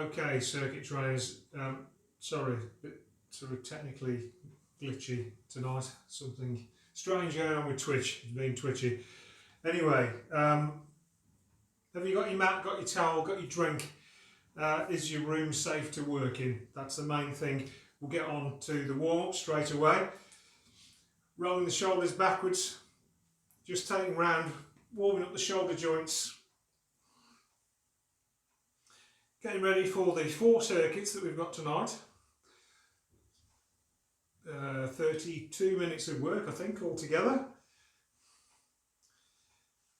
Okay, circuit trainers. Sorry, a bit sort of technically glitchy tonight. Something strange going on with Twitch, being twitchy. Anyway, have you got your mat, got your towel, got your drink? Is your room safe to work in? That's the main thing. We'll get on to the warm-up straight away. Rolling the shoulders backwards, just taking round, warming up the shoulder joints. Getting ready for the 4 circuits that we've got tonight. 32 minutes of work, I think, altogether.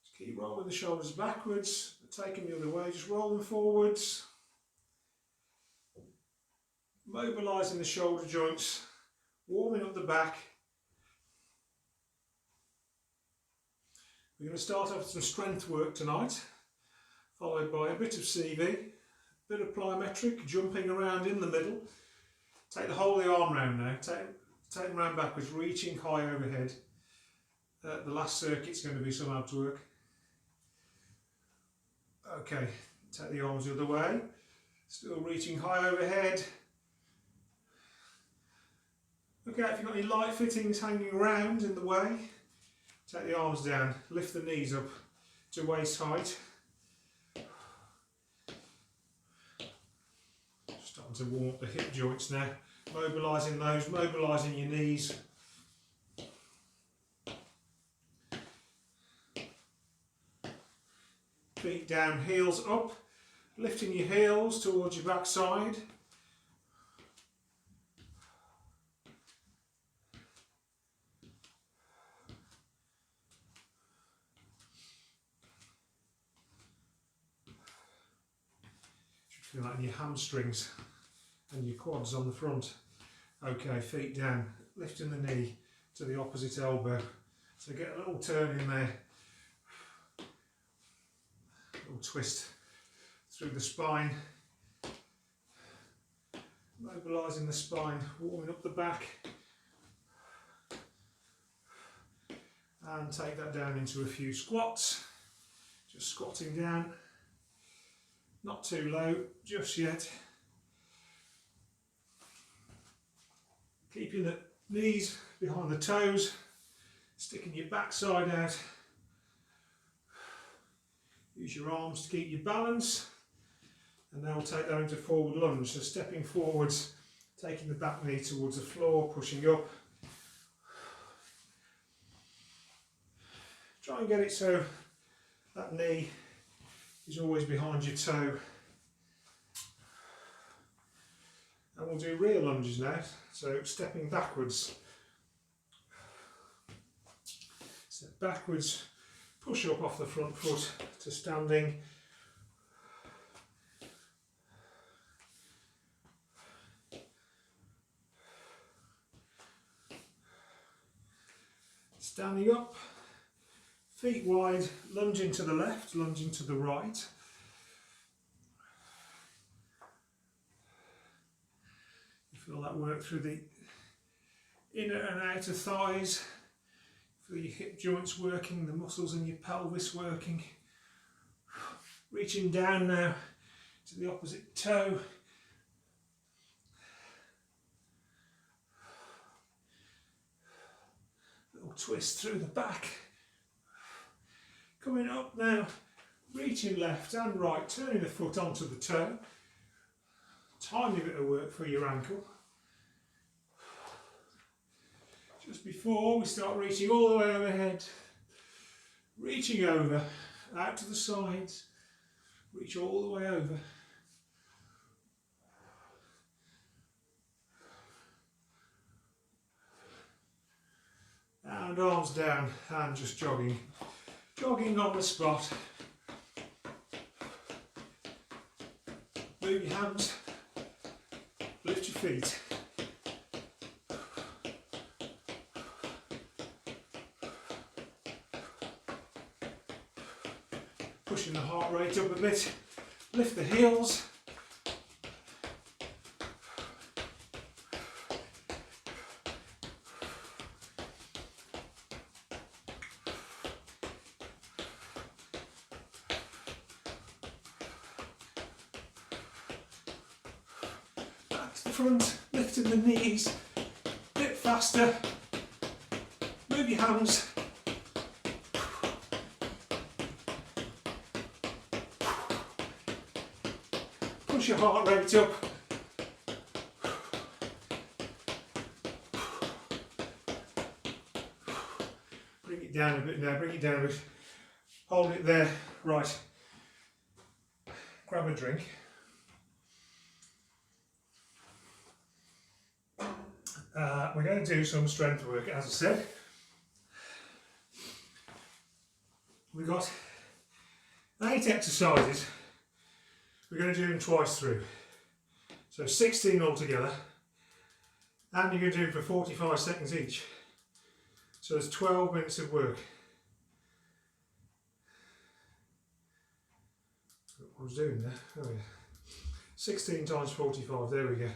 Just keep rolling the shoulders backwards, take them the other way, just roll them forwards. Mobilising the shoulder joints, warming up the back. We're going to start off with some strength work tonight, followed by a bit of CV. Bit of plyometric, jumping around in the middle. Take the whole of the arm round now. Take them round backwards, reaching high overhead. The last circuit's going to be some abs work. Okay, take the arms the other way. Still reaching high overhead. Okay, if you've got any light fittings hanging around in the way, take the arms down. Lift the knees up to waist height. Starting to warm up the hip joints now, mobilising those, mobilising your knees. Feet down, heels up, lifting your heels towards your backside. Feel that in your hamstrings and your quads on the front. Okay, feet down, lifting the knee to the opposite elbow. So get a little turn in there. A little twist through the spine. Mobilising the spine, warming up the back. And take that down into a few squats. Just squatting down. Not too low just yet. Keeping the knees behind the toes, sticking your backside out. Use your arms to keep your balance. And now we'll take that into forward lunge. So stepping forwards, taking the back knee towards the floor, pushing up. Try and get it so that knee is always behind your toe. And we'll do rear lunges now, so stepping backwards. Step backwards, push up off the front foot to standing. Standing up. Feet wide, lunging to the left, lunging to the right. You feel that work through the inner and outer thighs. Feel your hip joints working, the muscles in your pelvis working. Reaching down now to the opposite toe. Little twist through the back. Coming up now, reaching left and right, turning the foot onto the toe. Tiny bit of work for your ankle. Just before we start reaching all the way overhead, reaching over, out to the sides, reach all the way over. And arms down and just jogging. Jogging on the spot. Move your hands, lift your feet. Pushing the heart rate up a bit, lift the heels. back to the front, lifting the knees, a bit faster, move your hands. Push your heart rate up. Bring it down a bit now, bring it down a bit. Hold it there, right. Grab a drink. We're going to do some strength work, as I said. We've got 8 exercises. We're going to do them twice through. So 16 altogether. And you're going to do them for 45 seconds each. So there's 12 minutes of work. What I was doing there. Oh yeah. 16 times 45, there we go.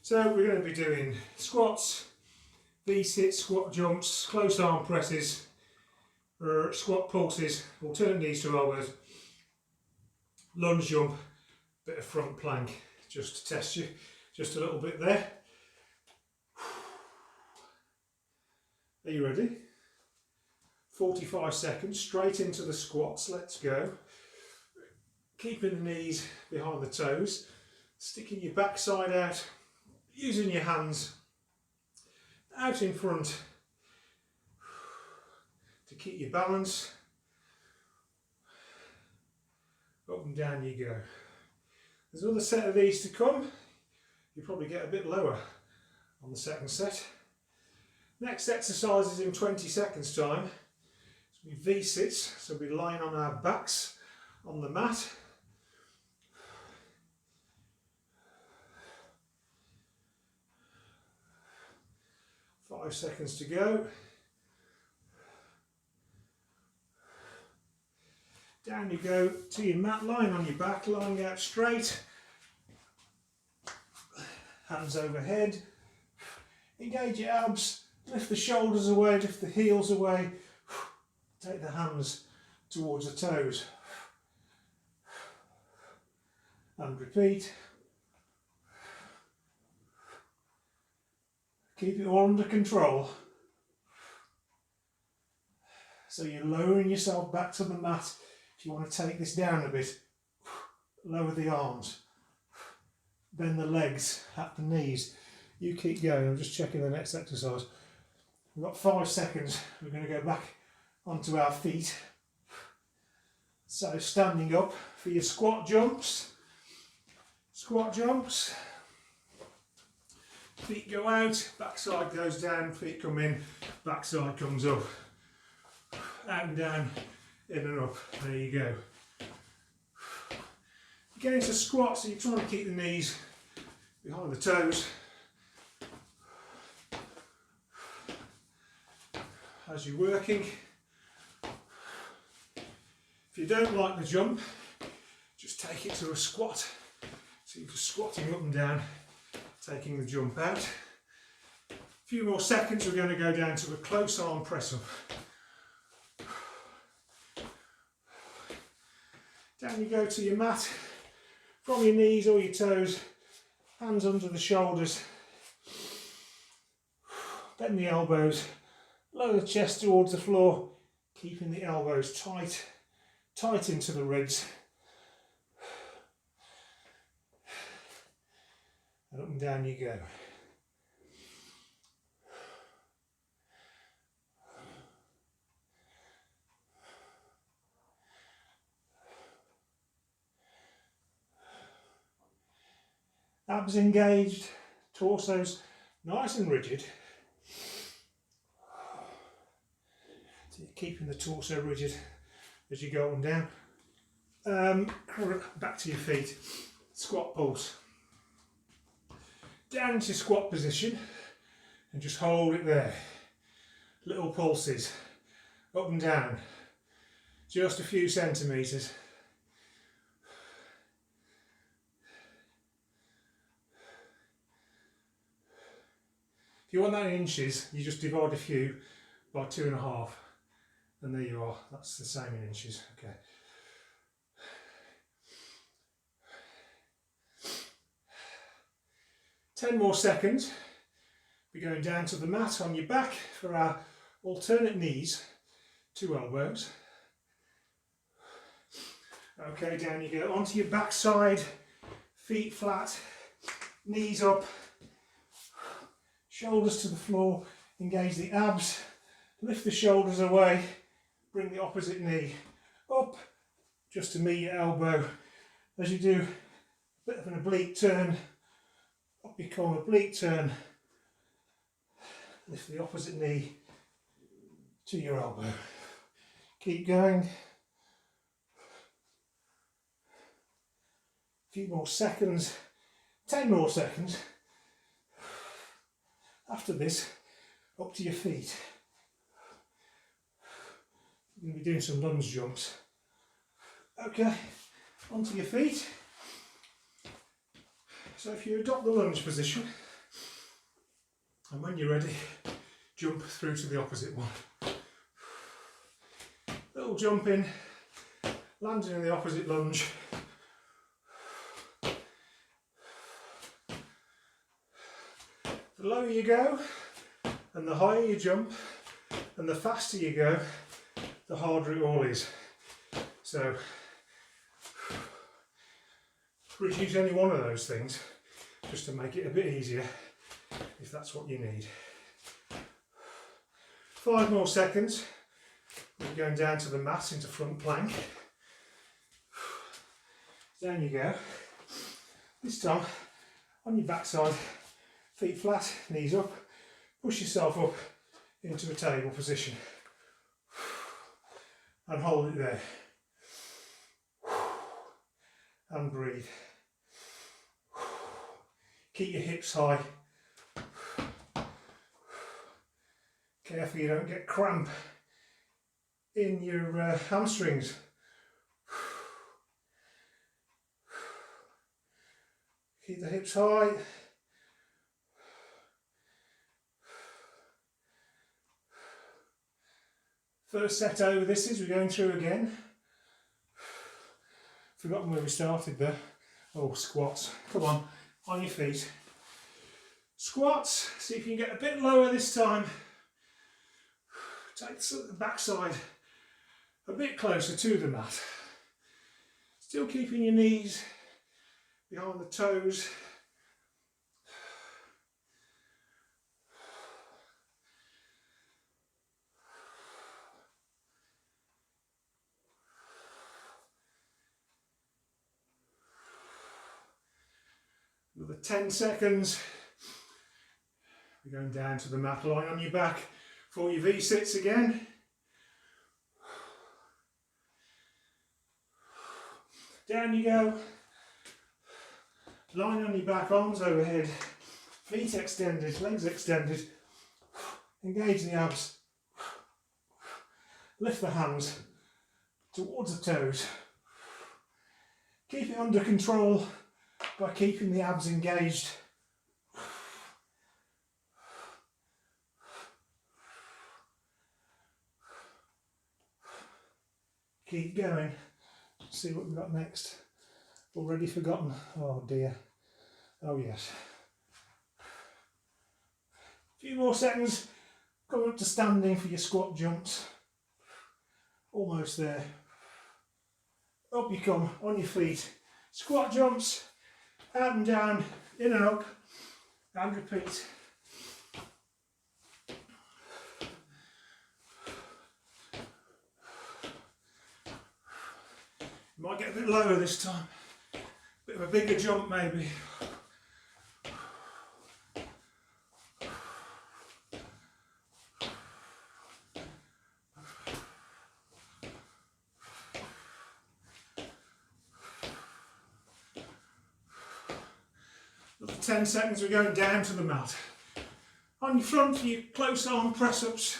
So we're going to be doing squats, V-sits, squat jumps, close arm presses, squat pulses, alternate knees to elbows, lunge jump, bit of front plank, just to test you, just a little bit there. Are you ready? 45 seconds, straight into the squats, let's go. Keeping the knees behind the toes, sticking your backside out, using your hands out in front to keep your balance. Up and down you go. There's another set of these to come. You'll probably get a bit lower on the second set. Next exercise is in 20 seconds time. It's going to be V-sits, so we'll be lying on our backs on the mat. Five seconds to go. Down you go to your mat, lying on your back, lying out straight. Hands overhead. Engage your abs, lift the shoulders away, lift the heels away. Take the hands towards the toes. And repeat. Keep it all under control. So you're lowering yourself back to the mat. If you want to take this down a bit, lower the arms, bend the legs at the knees. You keep going. I'm just checking the next exercise. We've got 5 seconds. We're going to go back onto our feet. So standing up for your squat jumps. Squat jumps. Feet go out, backside goes down, feet come in, backside comes up. Out and down, in and up. There you go. You get into squats, so you're trying to keep the knees behind the toes. As you're working. If you don't like the jump, just take it to a squat. So you're just squatting up and down, taking the jump out. A few more seconds, we're going to go down to a close arm press up. Down you go to your mat, from your knees or your toes, hands under the shoulders, bend the elbows, lower the chest towards the floor, keeping the elbows tight, tight into the ribs. And up and down you go. Abs engaged, torso's nice and rigid. So you're keeping the torso rigid as you go up and down. Back to your feet, squat pulse. Down into squat position and just hold it there. Little pulses, up and down, just a few centimetres. If you want that in inches, you just divide a few by 2.5, and there you are, that's the same in inches. Okay. 10 more seconds. We're going down to the mat on your back for our alternate knees, 2 elbows. Okay, down you go, onto your back side, feet flat, knees up, shoulders to the floor, engage the abs, lift the shoulders away, bring the opposite knee up, just to meet your elbow. As you do a bit of an oblique turn, up you come, oblique turn, lift the opposite knee to your elbow. Keep going. A few more seconds, 10 more seconds. After this, up to your feet. You're going to be doing some lunge jumps. Okay, onto your feet. So if you adopt the lunge position, and when you're ready, jump through to the opposite one. Little jump in, landing in the opposite lunge. The lower you go, and the higher you jump, and the faster you go, the harder it all is. So, reduce any one of those things, just to make it a bit easier, if that's what you need. 5 more seconds. We're going down to the mat into front plank. Down you go. This time, on your backside, feet flat, knees up, push yourself up into a table position and hold it there and breathe. Keep your hips high. Careful you don't get cramp in your hamstrings. Keep the hips high. First set over this is, we're going through again. Forgotten where we started there. Oh, squats. Come on your feet. Squats, see if you can get a bit lower this time. Take the backside a bit closer to the mat. Still keeping your knees behind the toes. Another 10 seconds. We're going down to the mat, lying on your back for your V-sits again. Down you go. Lying on your back, arms overhead, feet extended, legs extended. Engage the abs. Lift the hands towards the toes. Keep it under control by keeping the abs engaged. Keep going. See what we've got next. Already forgotten. Oh dear. Oh yes. A few more seconds. Coming up to standing for your squat jumps. Almost there. Up you come, on your feet. Squat jumps. Out and down, in and up, and repeat. You might get a bit lower this time. Bit of a bigger jump maybe. Another 10 seconds, we're going down to the mat. On your front for your close arm press ups.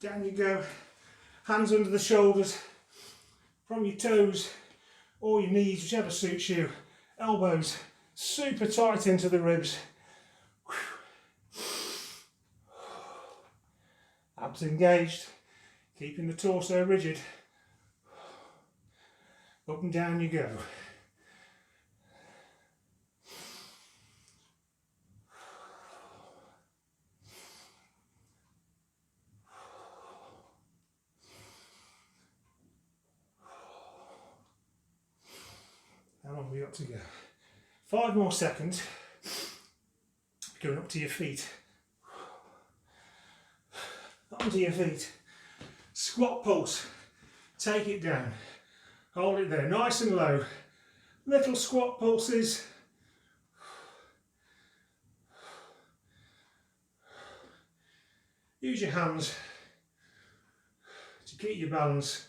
Down you go, hands under the shoulders, from your toes or your knees, whichever suits you. Elbows super tight into the ribs. Abs engaged, keeping the torso rigid. Up and down you go. How long have we got to go? 5 more seconds. Going up to your feet. Onto your feet. Squat pulse. Take it down. Hold it there, nice and low. Little squat pulses. Use your hands to keep your balance.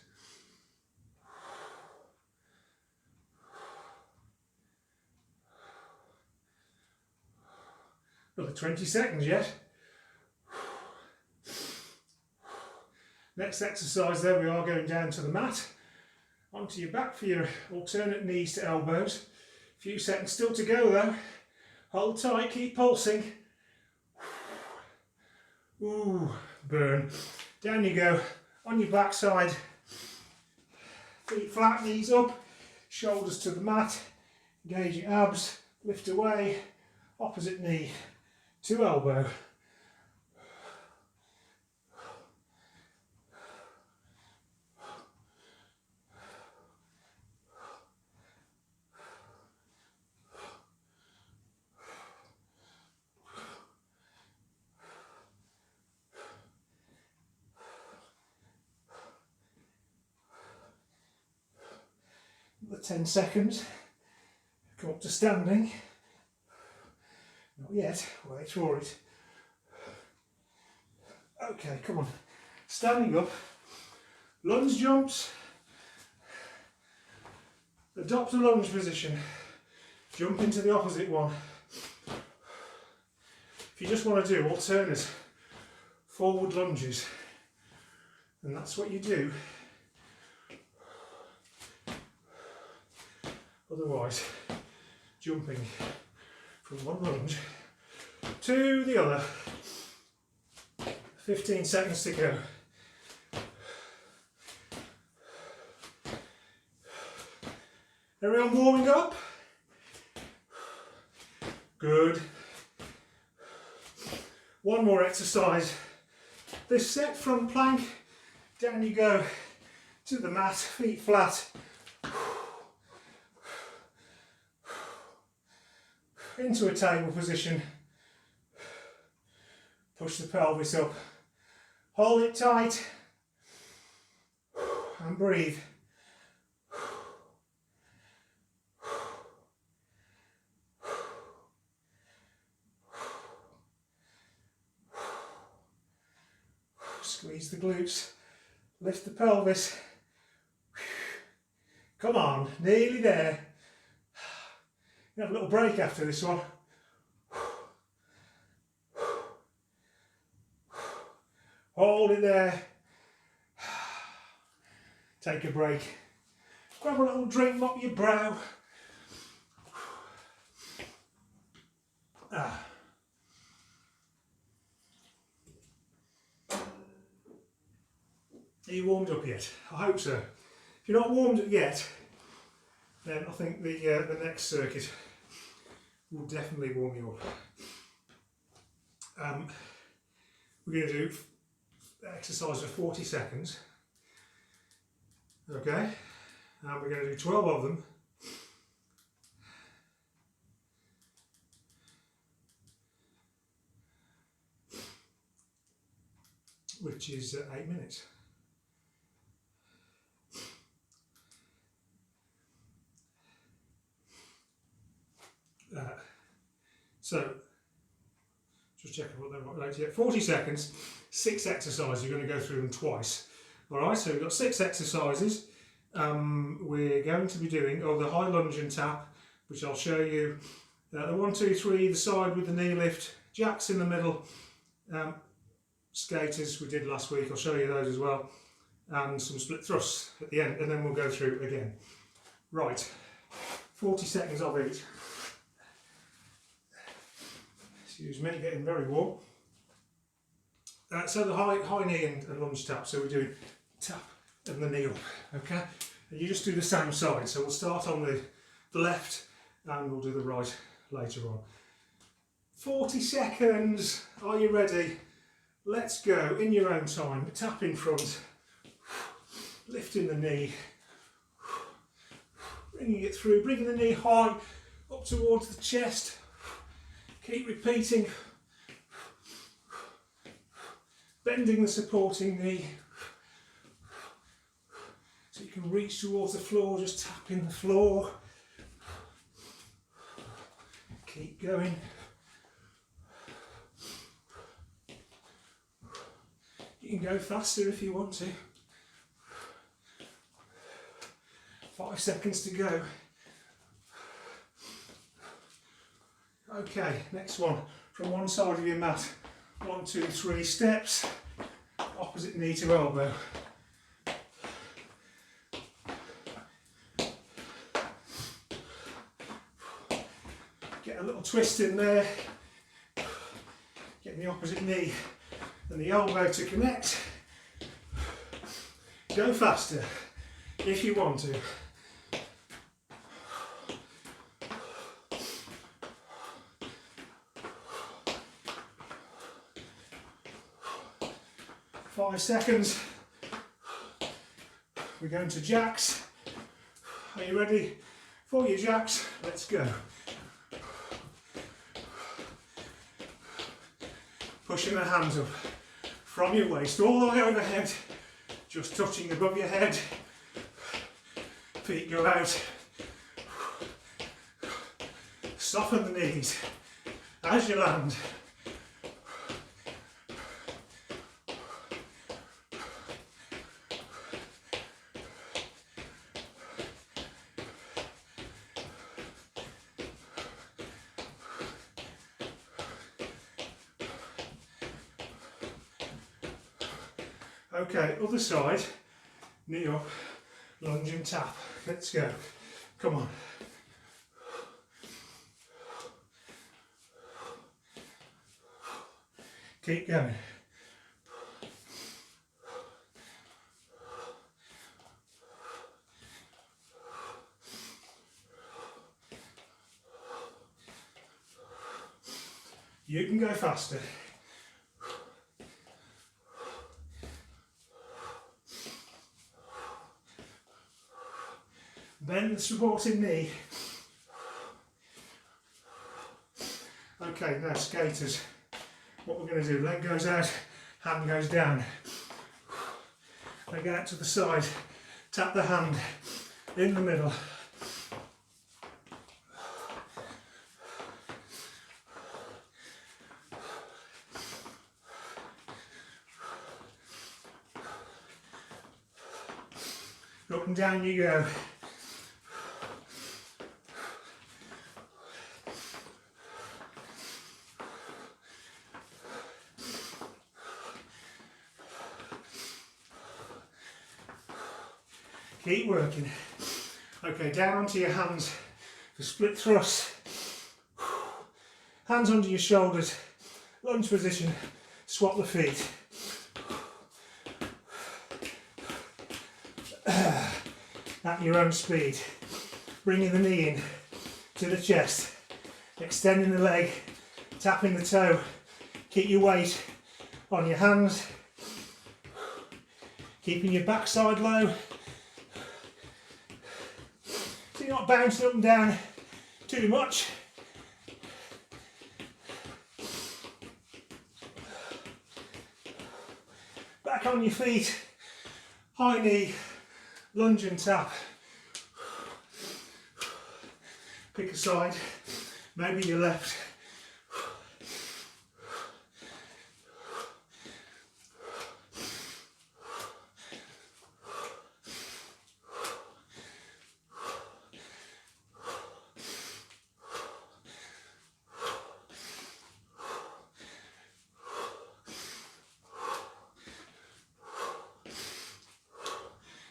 Another 20 seconds yet. Next exercise there, we are going down to the mat. Onto your back for your alternate knees to elbows. A few seconds still to go though. Hold tight, keep pulsing. Ooh, burn. Down you go, on your back side. Feet flat, knees up, shoulders to the mat. Engage your abs, lift away, opposite knee to elbow. Another 10 seconds. Come up to standing. Not yet, wait for it. Okay, come on. Standing up, lunge jumps. Adopt a lunge position. Jump into the opposite one. If you just want to do alternate forward lunges, then that's what you do. Otherwise, jumping from one lunge to the other. 15 seconds to go. Everyone warming up? Good. One more exercise. This set front plank, down you go to the mat, feet flat. Into a table position. Push the pelvis up. Hold it tight. And breathe. Squeeze the glutes. Lift the pelvis. Come on, nearly there. You have a little break after this one. Hold it there. Take a break. Grab a little drink, mop your brow. Are you warmed up yet? I hope so. If you're not warmed up yet, then I think the next circuit will definitely warm you up. We're going to do exercise for 40 seconds. Okay, and we're going to do 12 of them. Which is 8 minutes. So, just checking what they're like. Yeah, 40 seconds, 6 exercises. You're going to go through them twice. Alright, so we've got 6 exercises. We're going to be doing the high lunge and tap, which I'll show you. The 1, 2, 3, the side with the knee lift, jacks in the middle, skaters we did last week, I'll show you those as well, and some split thrusts at the end, and then we'll go through again. Right, 40 seconds of each. Excuse me, getting very warm. So the high knee and lunge tap, so we're doing tap and the knee up, okay? And you just do the same side. So we'll start on the left and we'll do the right later on. 40 seconds. Are you ready? Let's go in your own time. Tap in front, lifting the knee, bringing it through, bringing the knee high up towards the chest. Keep repeating, bending the supporting knee so you can reach towards the floor, just tapping the floor. Keep going. You can go faster if you want to. 5 seconds to go. Okay, next one. From one side of your mat. 1, 2, 3 steps. Opposite knee to elbow. Get a little twist in there. Get the opposite knee and the elbow to connect. Go faster if you want to. Five seconds. We're going to jacks. Are you ready for your jacks? Let's go. Pushing the hands up from your waist all the way overhead, just touching above your head. Feet go out. Soften the knees as you land. Okay, other side, knee up, lunge and tap. Let's go. Come on. Keep going. You can go faster. Bend the supporting knee. Okay, now skaters. What we're going to do, leg goes out, hand goes down. Leg out to the side, tap the hand in the middle. Up and down you go. Keep working. Okay, down onto your hands for split thrust. Hands under your shoulders, lunge position, swap the feet. At your own speed. Bringing the knee in to the chest, extending the leg, tapping the toe. Keep your weight on your hands, keeping your backside low. So you're not bouncing up and down too much. Back on your feet, high knee, lunge and tap. Pick a side, maybe your left.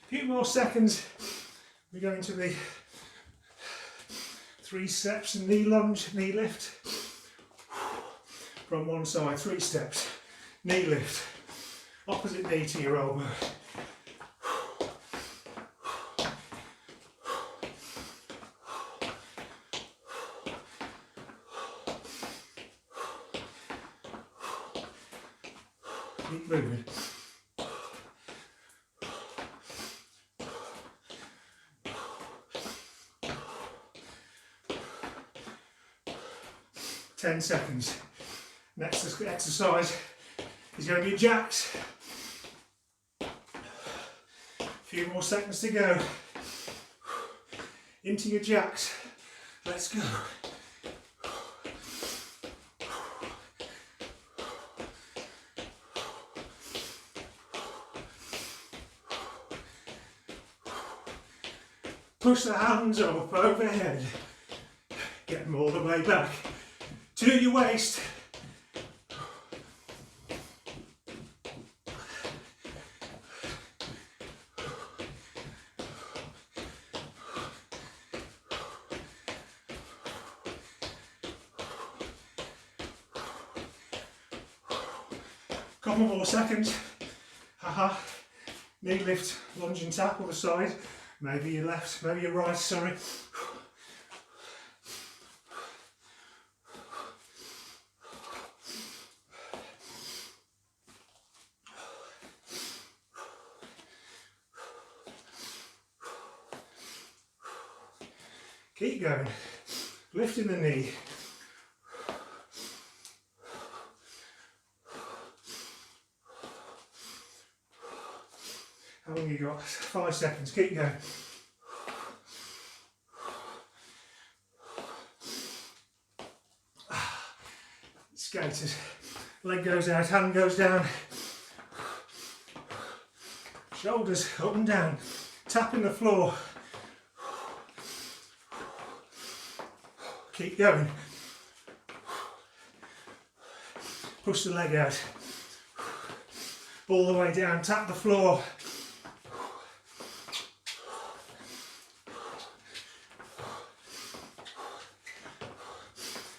A few more seconds. We're going to the 3 steps and knee lunge, knee lift. From one side, 3 steps, knee lift. Opposite knee to your elbow. Keep moving. 10 seconds. Next exercise is going to be jacks. A few more seconds to go. Into your jacks. Let's go. Push the hands up overhead. Get them all the way back to your waist. Couple more seconds. Haha. Knee lift, lunge and tap other side. Maybe your left, maybe your right, sorry. Keep going. Lifting the knee. How long you got? 5 seconds. Keep going. Skaters. Leg goes out, hand goes down. Shoulders up and down. Tapping the floor. Keep going. Push the leg out. All the way down. Tap the floor.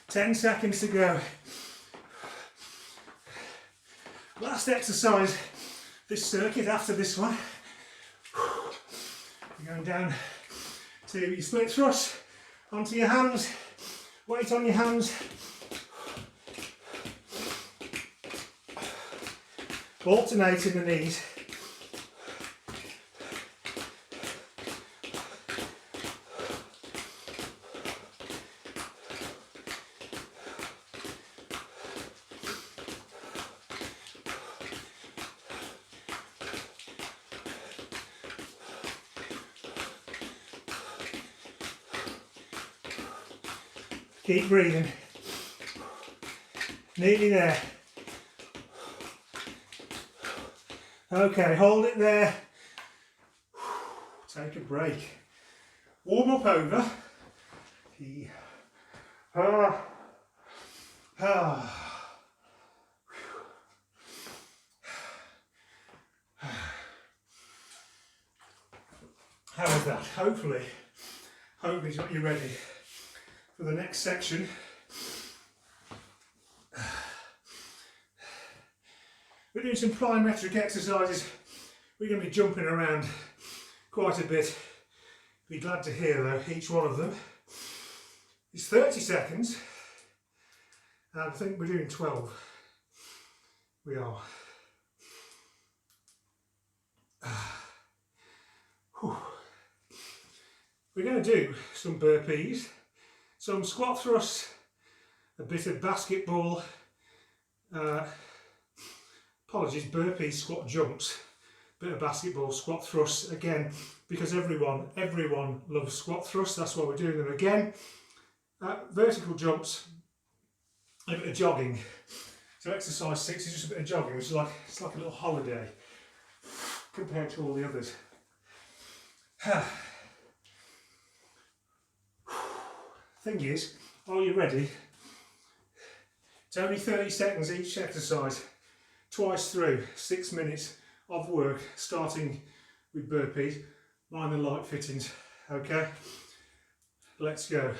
Ten seconds to go. Last exercise this circuit after this one. You're going down to your split thrust, onto your hands, weight on your hands. Alternating the knees. Keep breathing. Nearly there. Okay, hold it there. Take a break. Warm up over. How was that? Hopefully it's got you ready for the next section. We're doing some plyometric exercises. We're going to be jumping around quite a bit. Be glad to hear though, each one of them is 30 seconds. And I think we're doing 12. We are. We're going to do some burpees, some squat thrusts, a bit of basketball, burpees, squat jumps, bit of basketball, squat thrusts again, because everyone loves squat thrusts, that's why we're doing them again. Vertical jumps, a bit of jogging. So exercise 6 is just a bit of jogging, which is it's like a little holiday compared to all the others. Thing is, are you ready? It's only 30 seconds each exercise, twice through, 6 minutes of work, starting with burpees, line and light fittings, okay? Let's go.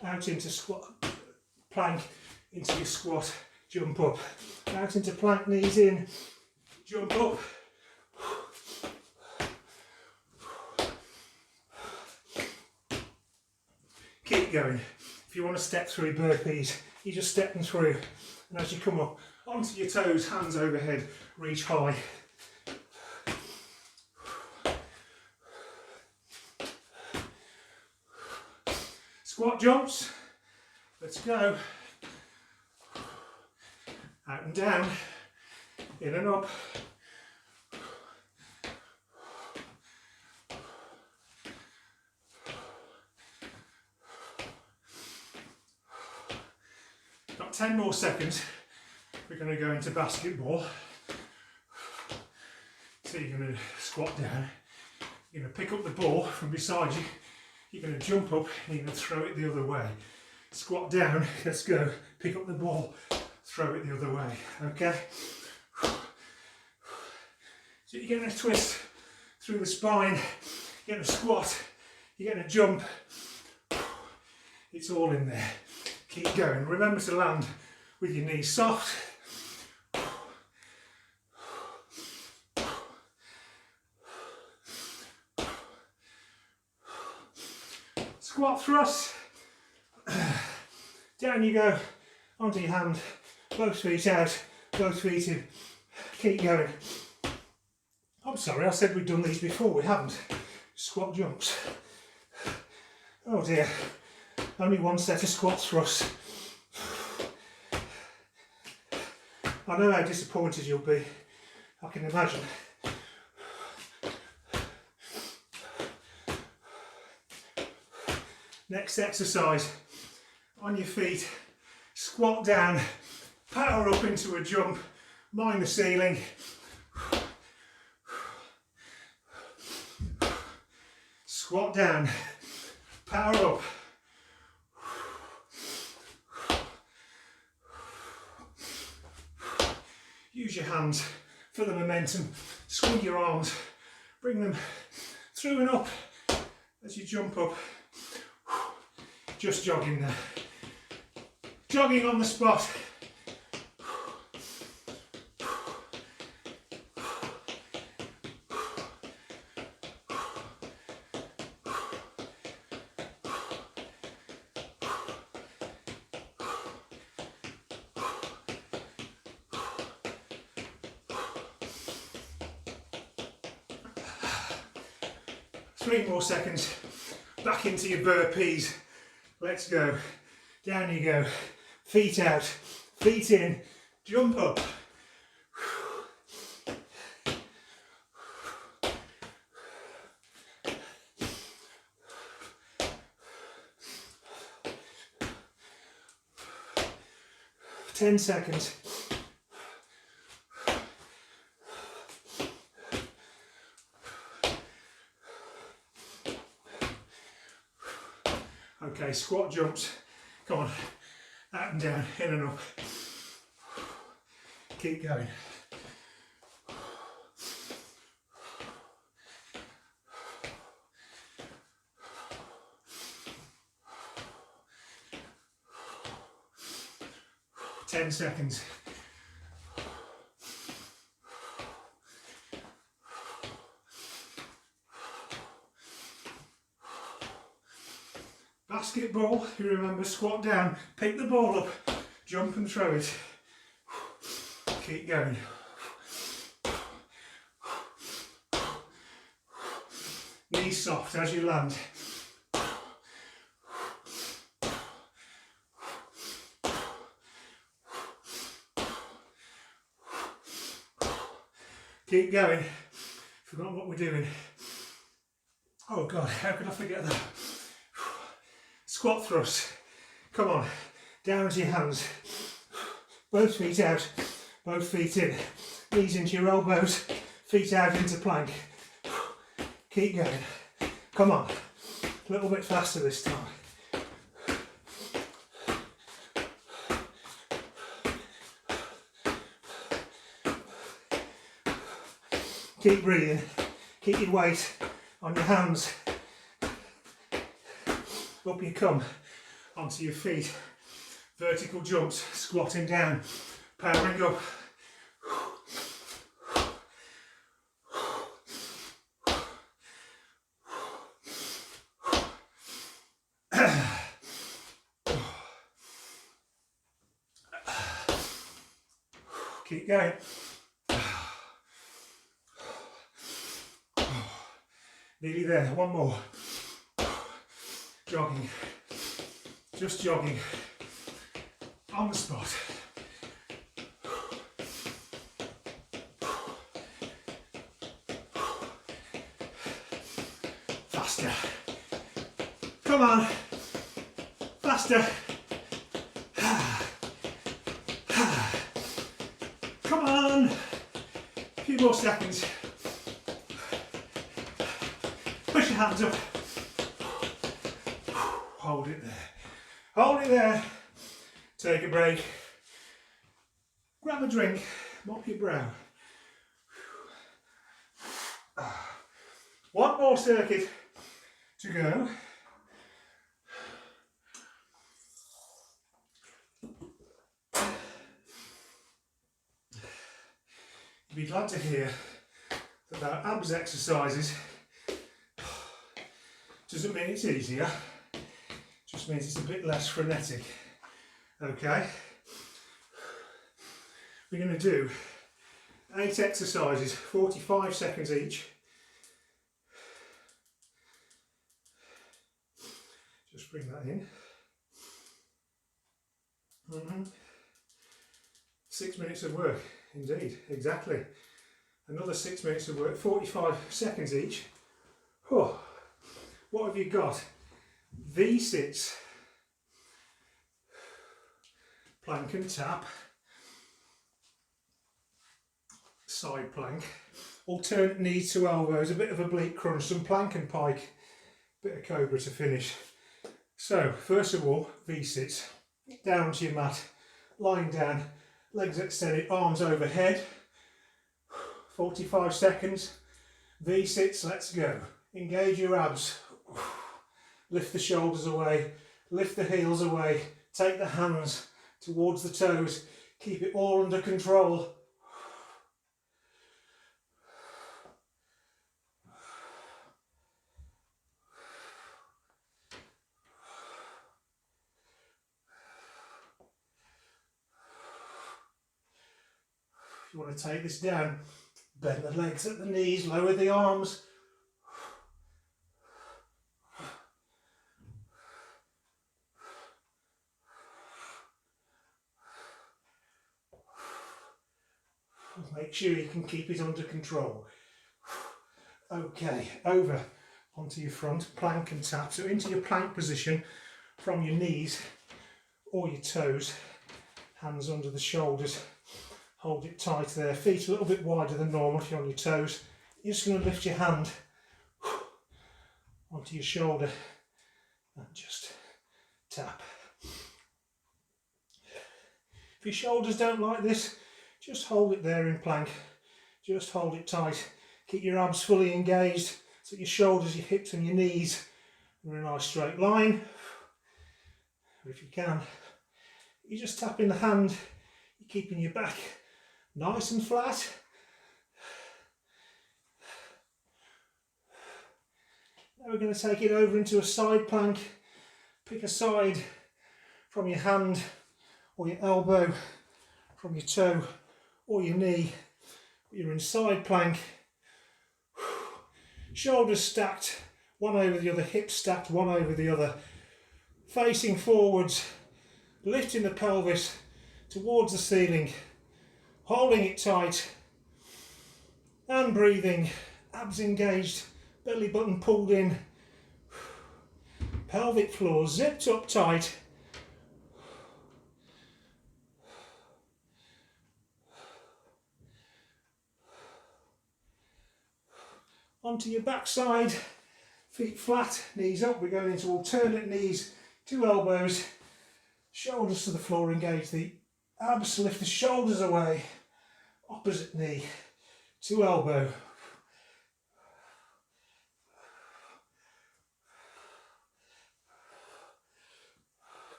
Out into squat, plank, into your squat, jump up. Out into plank, knees in, jump up. Keep going. If you want to step through burpees, you just step them through. And as you come up, onto your toes, hands overhead, reach high. Squat jumps, let's go. Out and down, in and up. Got 10 more seconds. We're going to go into basketball. So you're going to squat down. You're going to pick up the ball from beside you. You're going to jump up and you're going to throw it the other way. Squat down, let's go. Pick up the ball, throw it the other way. Okay? So you're getting a twist through the spine. You're getting a squat. You're getting a jump. It's all in there. Keep going. Remember to land with your knees soft. Squat thrust. Down you go, onto your hand, both feet out, both feet in. Keep going. I'm sorry, I said we'd done these before, we haven't. Squat jumps. Oh dear, only one set of squat thrusts. I know how disappointed you'll be, I can imagine. Next exercise, on your feet, squat down, power up into a jump, mind the ceiling. Squat down, power up. Use your hands for the momentum, swing your arms, bring them through and up as you jump up. Just jogging there. Jogging on the spot. Three more seconds. Back into your burpees. Let's go. Down you go. Feet out, feet in, jump up. 10 seconds. Okay, squat jumps. Come on, up and down, in and up. Keep going. Ten seconds. Basketball, you remember, squat down, pick the ball up, jump and throw it. Keep going. Knees soft as you land. Keep going. Forgot what we're doing. Oh God, how could I forget that? Squat thrust. Come on, down to your hands. Both feet out, both feet in. Knees into your elbows, feet out into plank. Keep going. Come on, a little bit faster this time. Keep breathing. Keep your weight on your hands. Up you come, onto your feet. Vertical jumps, squatting down, powering up. Keep going. Nearly there, one more. Jogging, just jogging, on the spot. Faster. Come on, faster. Come on, a few more seconds. Push your hands up. Hold it there. Hold it there. Take a break. Grab a drink. Mop your brow. One more circuit to go. You'd be glad to hear that our abs exercises doesn't mean it's easier, just means it's a bit less frenetic. Okay, we're going to do 8 exercises, 45 seconds each. Just bring that in. 6 minutes of work, indeed, exactly. Another 6 minutes of work, 45 seconds each. Oh, what have you got? V-sits, plank and tap, side plank, alternate knees to elbows, a bit of oblique crunch, some plank and pike, bit of cobra to finish. So, first of all, V-sits, down onto your mat, lying down, legs extended, arms overhead, 45 seconds, V-sits, let's go. Engage your abs, lift the shoulders away, lift the heels away, take the hands towards the toes, keep it all under control. If you want to take this down, bend the legs at the knees, lower the arms. Make sure you can keep it under control. Okay, over onto your front, plank and tap. So into your plank position from your knees or your toes, hands under the shoulders. Hold it tight there, feet a little bit wider than normal if you're on your toes. You're just going to lift your hand onto your shoulder and just tap. If your shoulders don't like this, just hold it there in plank. Just hold it tight. Keep your abs fully engaged so your shoulders, your hips and your knees are in a nice straight line. Or if you can, you're just tapping the hand, you're keeping your back nice and flat. Now we're going to take it over into a side plank. Pick a side from your hand or your elbow, from your toe or your knee. You're in side plank. Shoulders stacked, one over the other, hips stacked, one over the other. Facing forwards, lifting the pelvis towards the ceiling, holding it tight and breathing, abs engaged, belly button pulled in, pelvic floor zipped up tight. Onto your backside, feet flat, knees up. We're going into alternate knees, 2 elbows, shoulders to the floor, engage the abs, lift the shoulders away, opposite knee, 2 elbow.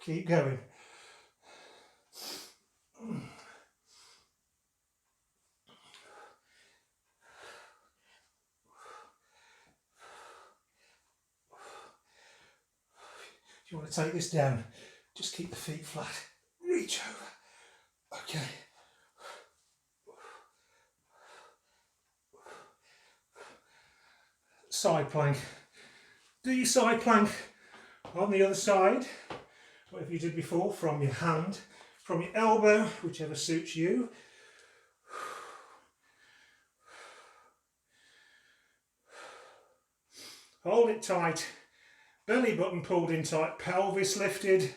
Keep going. If you want to take this down, just keep the feet flat, reach over. Okay. side plank. Do your side plank on the other side, whatever you did before, from your hand, from your elbow, whichever suits you. Hold it tight, belly button pulled in tight, pelvis lifted,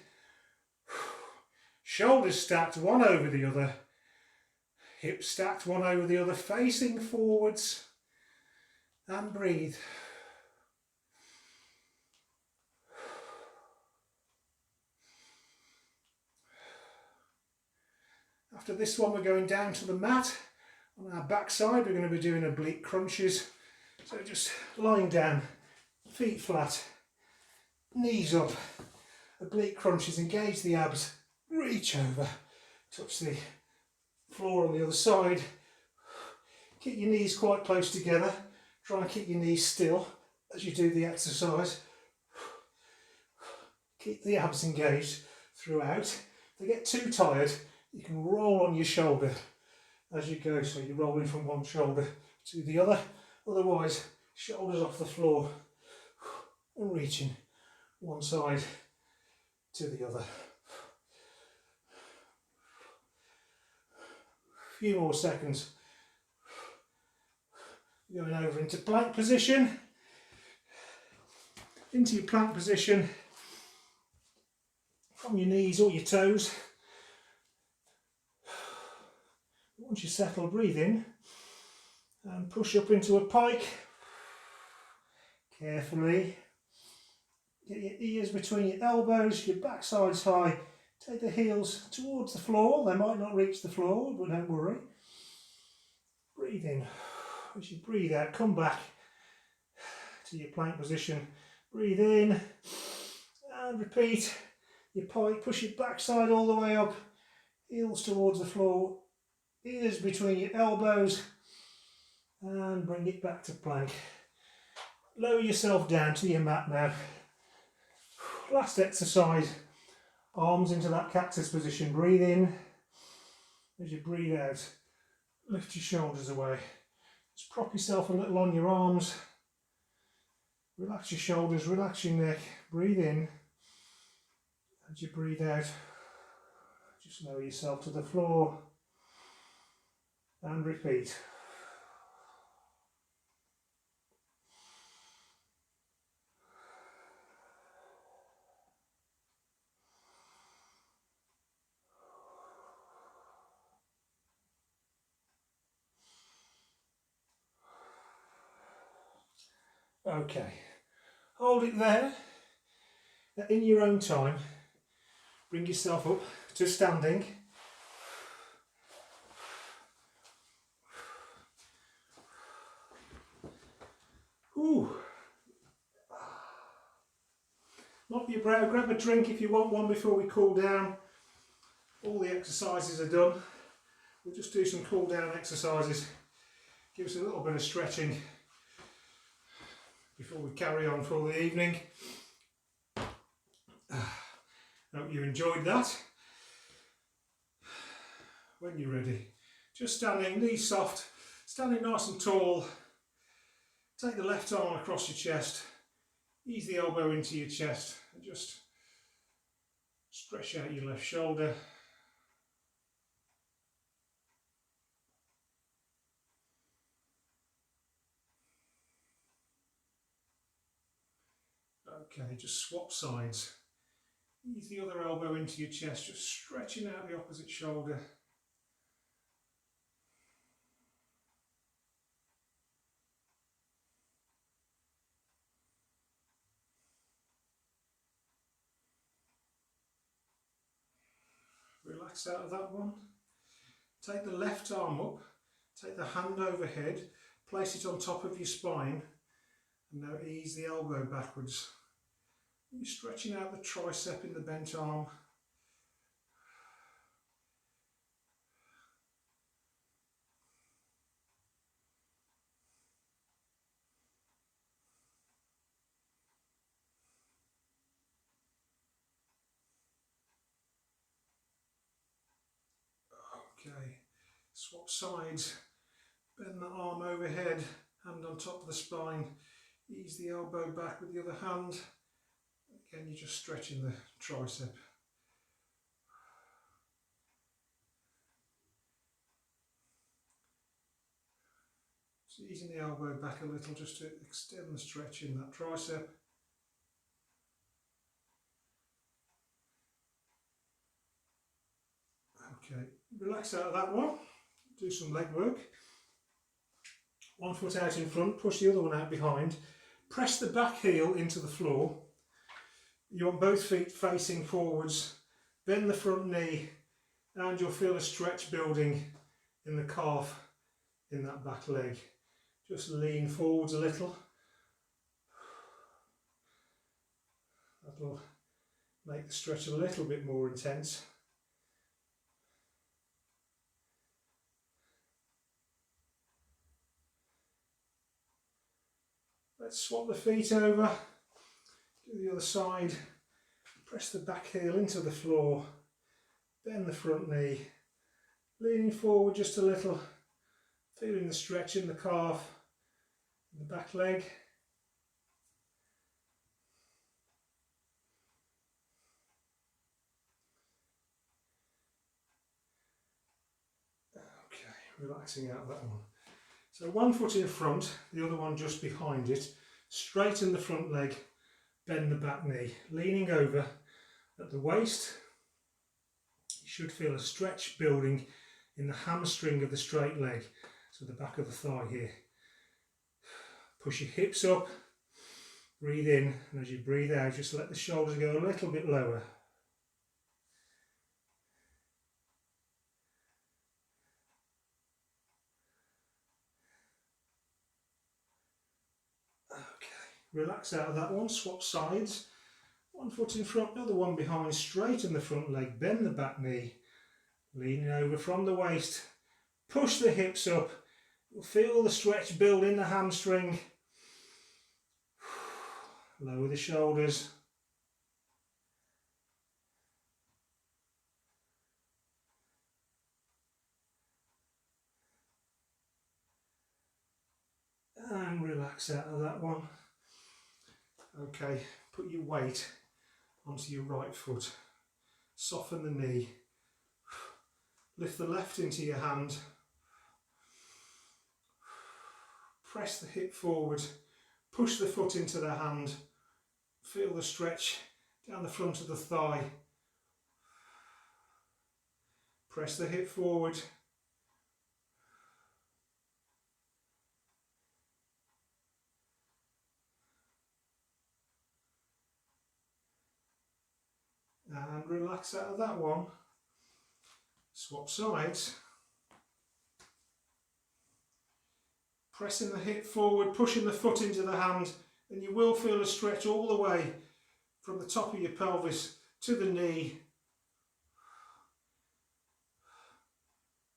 shoulders stacked one over the other, hips stacked one over the other, facing forwards, and breathe. After this one, we're going down to the mat. On our back side, we're going to be doing oblique crunches. So just lying down, feet flat, knees up, oblique crunches, engage the abs, reach over, touch the floor on the other side. Keep your knees quite close together. Try and keep your knees still as you do the exercise. Keep the abs engaged throughout. If they get too tired, you can roll on your shoulder as you go, so you're rolling from one shoulder to the other. Otherwise, shoulders off the floor and reaching one side to the other. A few more seconds. Going over into plank position. Into your plank position from your knees or your toes. Once you settle, breathe in and push up into a pike. Carefully. Get your ears between your elbows, your backside's high. Take the heels towards the floor. They might not reach the floor, but don't worry. Breathe in. As you breathe out, come back to your plank position. Breathe in and repeat your pike. Push your backside all the way up. Heels towards the floor. Ears between your elbows and bring it back to plank. Lower yourself down to your mat now. Last exercise, arms into that cactus position. Breathe in. As you breathe out, lift your shoulders away. Just prop yourself a little on your arms. Relax your shoulders, relax your neck. Breathe in. As you breathe out, just lower yourself to the floor. And repeat. Okay, hold it there. In your own time, bring yourself up to standing. Ooh. Mop your brow, grab a drink if you want one before we cool down. All the exercises are done. We'll just do some cool down exercises. Give us a little bit of stretching before we carry on for the evening. Hope you enjoyed that. When you're ready, just standing, knees soft, standing nice and tall. Take the left arm across your chest, ease the elbow into your chest and just stretch out your left shoulder. Okay, just swap sides. Ease the other elbow into your chest, just stretching out the opposite shoulder. Relax out of that one. Take the left arm up, take the hand overhead, place it on top of your spine, and now ease the elbow backwards. You're stretching out the tricep in the bent arm. Okay, swap sides, bend the arm overhead, hand on top of the spine, Ease the elbow back with the other hand. Again, you're just stretching the tricep. So easing the elbow back a little just to extend the stretch in that tricep. Okay, relax out of that one. Do some leg work. One foot out in front, push the other one out behind. Press the back heel into the floor. You want both feet facing forwards. Bend the front knee and you'll feel a stretch building in the calf in that back leg. Just lean forwards a little. That'll make the stretch a little bit more intense. Let's swap the feet over, do the other side, press the back heel into the floor, bend the front knee, leaning forward just a little, feeling the stretch in the calf, in the back leg. Okay, relaxing out that one. So one foot in front, the other one just behind it. Straighten the front leg, bend the back knee. Leaning over at the waist, you should feel a stretch building in the hamstring of the straight leg, so the back of the thigh here. Push your hips up, breathe in, and as you breathe out, just let the shoulders go a little bit lower. Relax out of that one, swap sides. One foot in front, the other one behind, straighten the front leg, bend the back knee, leaning over from the waist, push the hips up, you'll feel the stretch build in the hamstring, lower the shoulders. And relax out of that one. Okay, put your weight onto your right foot, soften the knee, lift the left into your hand, press the hip forward, push the foot into the hand, feel the stretch down the front of the thigh, press the hip forward, and relax out of that one. Swap sides. Pressing the hip forward, pushing the foot into the hand, and you will feel a stretch all the way from the top of your pelvis to the knee.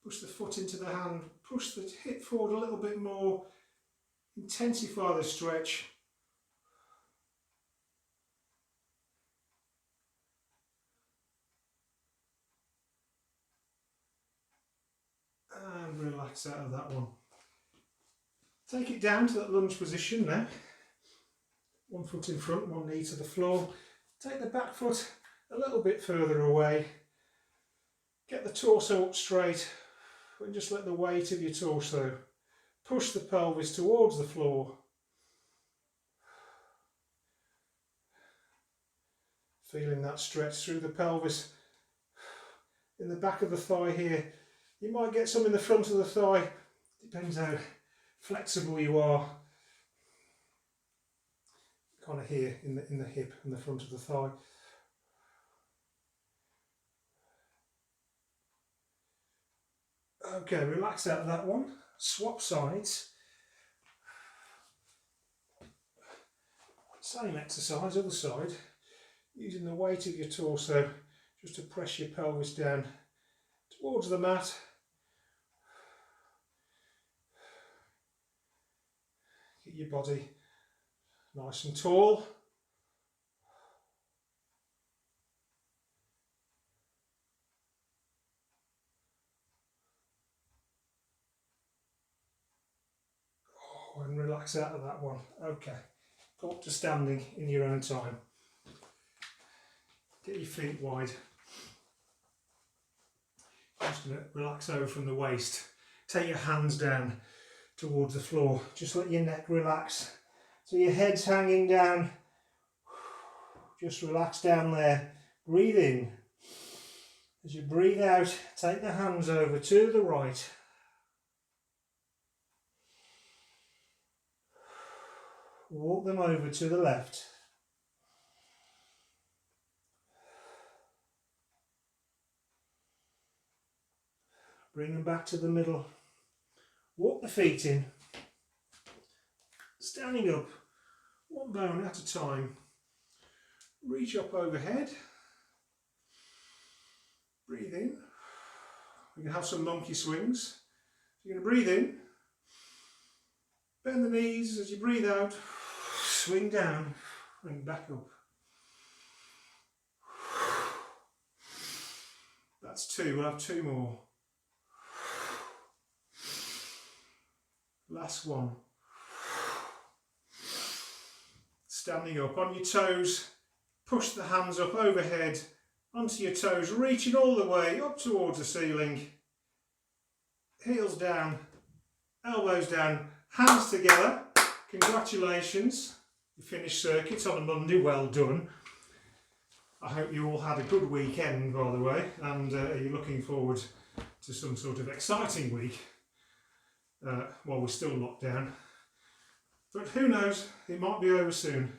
Push the foot into the hand, push the hip forward a little bit more, intensify the stretch. And relax out of that one. Take it down to that lunge position now. One foot in front, one knee to the floor. Take the back foot a little bit further away. Get the torso up straight and just let the weight of your torso push the pelvis towards the floor. Feeling that stretch through the pelvis. In the back of the thigh here. You might get some in the front of the thigh. Depends how flexible you are. Kind of here in the hip and the front of the thigh. Okay, relax out of that one. Swap sides. Same exercise, other side. Using the weight of your torso just to press your pelvis down towards the mat. Get your body nice and tall. Oh, and relax out of that one. Okay. Go up to standing in your own time. Get your feet wide. I'm just going to relax over from the waist. Take your hands down towards the floor. Just let your neck relax. So your head's hanging down. Just relax down there. Breathe in. As you breathe out, take the hands over to the right. Walk them over to the left. Bring them back to the middle. Walk the feet in. Standing up, one bone at a time. Reach up overhead. Breathe in. We can have some monkey swings. You're going to breathe in. Bend the knees as you breathe out. Swing down and back up. That's two. We'll have two more. Last one. Standing up on your toes. Push the hands up overhead onto your toes, reaching all the way up towards the ceiling. Heels down, elbows down, hands together. Congratulations. You finished circuits on a Monday, well done. I hope you all had a good weekend, by the way, and are you looking forward to some sort of exciting week while we're still locked down. But who knows, it might be over soon.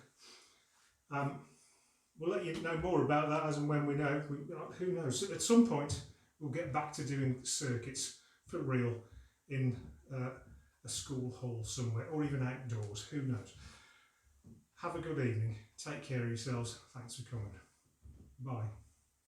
We'll let you know more about that as and when we know. Who knows, at some point we'll get back to doing circuits for real in a school hall somewhere, or even outdoors, who knows. Have a good evening, take care of yourselves, thanks for coming, bye.